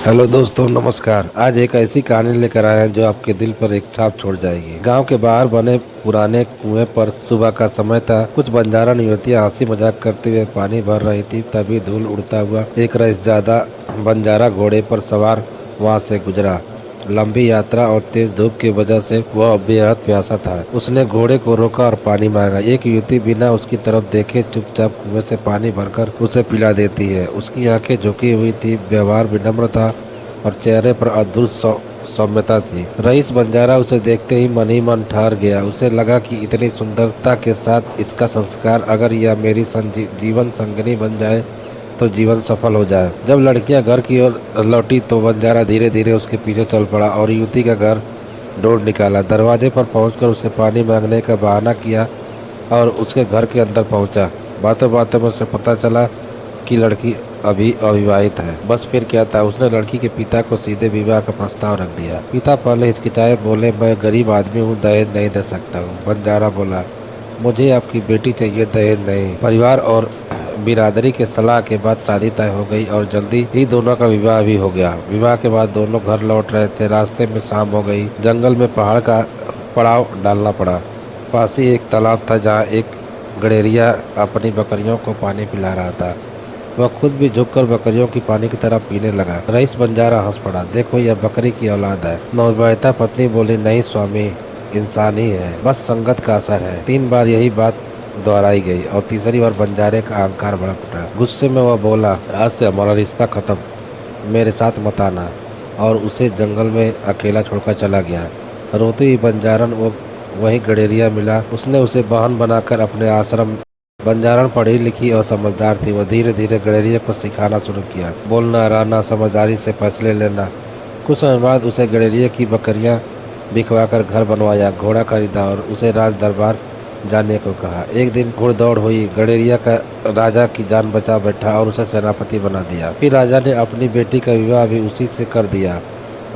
Hello दोस्तों, नमस्कार। आज एक ऐसी कहानी लेकर आए हैं जो आपके दिल पर एक छाप छोड़ जाएगी। गांव के बाहर बने पुराने कुएं पर सुबह का समय था। कुछ बंजारा युवतियां हंसी मजाक करते हुए पानी भर रही थी। तभी धूल उड़ता हुआ एक रईसजादा बंजारा घोड़े पर सवार वहां से गुजरा। लंबी यात्रा और तेज धूप की वजह से वह बेहद प्यासा था। उसने घोड़े को रोका और पानी मांगा। एक युवती बिना उसकी तरफ देखे चुपचाप कुएं से पानी भरकर उसे पिला देती है। उसकी आंखें झुकी हुई थी, व्यवहार विनम्र था और चेहरे पर अद्भुत सौम्यता थी। रईस बंजारा उसे देखते ही मन ठहर गया। उसे लगा कि इतनी सुंदरता के साथ इसका संस्कार, अगर यह मेरी जीवन संगिनी बन जाए तो जीवन सफल हो जाए। जब लड़कियां घर की ओर लौटी तो बंजारा धीरे धीरे उसके पीछे चल पड़ा और युवती का घर ढूंढ निकाला। दरवाजे पर पहुंचकर उसे पानी मांगने का बहाना किया और उसके घर के अंदर पहुंचा। बातों बातों में उसे पता चला कि लड़की अभी अविवाहित है। बस फिर क्या था, उसने लड़की के पिता को सीधे विवाह का प्रस्ताव रख दिया। पिता पहले हिचकिचाए, बोले, मैं गरीब आदमी हूँ, दहेज नहीं दे सकता हूँ। बंजारा बोला, मुझे आपकी बेटी चाहिए, दहेज नहीं। परिवार और बिरादरी के सलाह के बाद शादी तय हो गई और जल्दी ही दोनों का विवाह भी हो गया। विवाह के बाद दोनों घर लौट रहे थे। रास्ते में शाम हो गई। जंगल में पहाड़ का पड़ाव डालना पड़ा। पास ही एक तालाब था जहाँ एक गड़ेरिया अपनी बकरियों को पानी पिला रहा था। वह खुद भी झुककर बकरियों की पानी की तरफ पीने लगा। रईस बंजारा हंस पड़ा, देखो यह बकरी की औलाद है। नवविवाहिता पत्नी बोली, नहीं स्वामी, इंसान ही है, बस संगत का असर है। 3 बार यही बात दोहराई गई और तीसरी बार बंजारे का अहंकार भड़क उठा। गुस्से में वह बोला, आज से हमारा रिश्ता खत्म, मेरे साथ मत आना। और उसे जंगल में अकेला छोड़कर चला गया। रोती हुई बंजारन वो वही गडेरिया मिला। उसने उसे बहन बनाकर अपने आश्रम। बंजारण पढ़ी लिखी और समझदार थी। वह धीरे धीरे गडेरिया को सिखाना शुरू किया, बोलना, रहना, समझदारी से फैसले लेना। कुछ समय बाद उसे गडेरिया की बकरियां बिकवाकर घर बनवाया, घोड़ा खरीदा और उसे राज दरबार जाने को कहा। एक दिन घुड़दौड़ हुई। गडेरिया का राजा की जान बचा बैठा और उसे सेनापति बना दिया। फिर राजा ने अपनी बेटी का विवाह भी उसी से कर दिया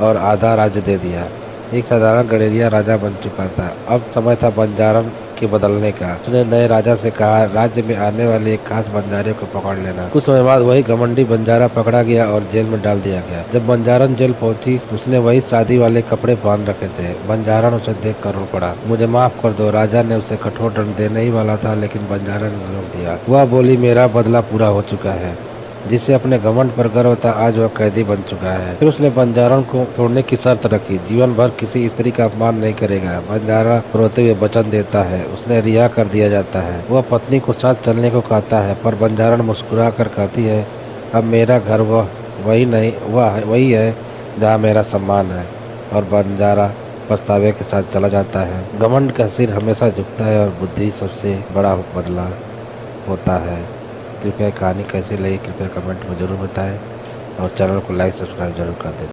और आधा राज्य दे दिया। एक साधारण गडेरिया राजा बन चुका था। अब समय था बंजारन के बदलने का। उसने नए राजा से कहा, राज्य में आने वाले एक खास बंजारे को पकड़ लेना। कुछ समय बाद वही घमंडी बंजारा पकड़ा गया और जेल में डाल दिया गया। जब बंजारन जेल पहुंची, उसने वही शादी वाले कपड़े पहन रखे थे। बंजारन उसे देख कर रो पड़ा, मुझे माफ कर दो। राजा ने उसे कठोर दंड देने ही वाला था, लेकिन बंजारन ने रोक दिया। वह बोली, मेरा बदला पूरा हो चुका है। जिसे अपने घमंड पर गर्व था, आज वह कैदी बन चुका है। फिर उसने बंजारण को छोड़ने की शर्त रखी, जीवन भर किसी स्त्री का अपमान नहीं करेगा। बंजारा रोते हुए वचन देता है, उसने रिहा कर दिया जाता है। वह पत्नी को साथ चलने को कहता है, पर बंजारण मुस्कुरा कर कहती है, अब मेरा घर वह वही है जहाँ मेरा सम्मान है। और बंजारा पछतावे के साथ चला जाता है। घमंड का सिर हमेशा झुकता है और बुद्धि सबसे बड़ा बदला होता है। कृपया कहानी कैसी लगी कृपया कमेंट में ज़रूर बताएं और चैनल को लाइक सब्सक्राइब जरूर कर दें।